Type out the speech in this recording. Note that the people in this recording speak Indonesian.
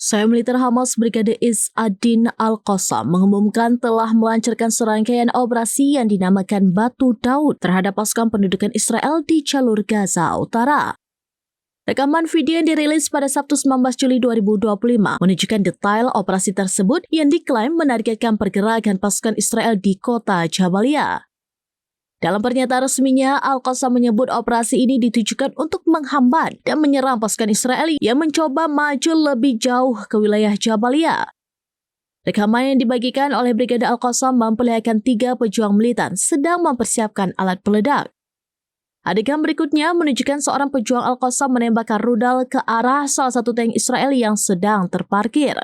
Sayap militer Hamas Brigade Izz-ad-Din Al-Qassam mengumumkan telah melancarkan serangkaian operasi yang dinamakan Batu Daud terhadap pasukan pendudukan Israel di jalur Gaza Utara. Rekaman video yang dirilis pada Sabtu 19 Juli 2025 menunjukkan detail operasi tersebut yang diklaim menargetkan pergerakan pasukan Israel di kota Jabalia. Dalam pernyataan resminya, Al-Qassam menyebut operasi ini ditujukan untuk menghambat dan menyerang pasukan Israel yang mencoba maju lebih jauh ke wilayah Jabalia. Rekaman yang dibagikan oleh Brigade Al-Qassam memperlihatkan 3 pejuang militan sedang mempersiapkan alat peledak. Adegan berikutnya menunjukkan seorang pejuang Al-Qassam menembakkan rudal ke arah salah satu tank Israel yang sedang terparkir.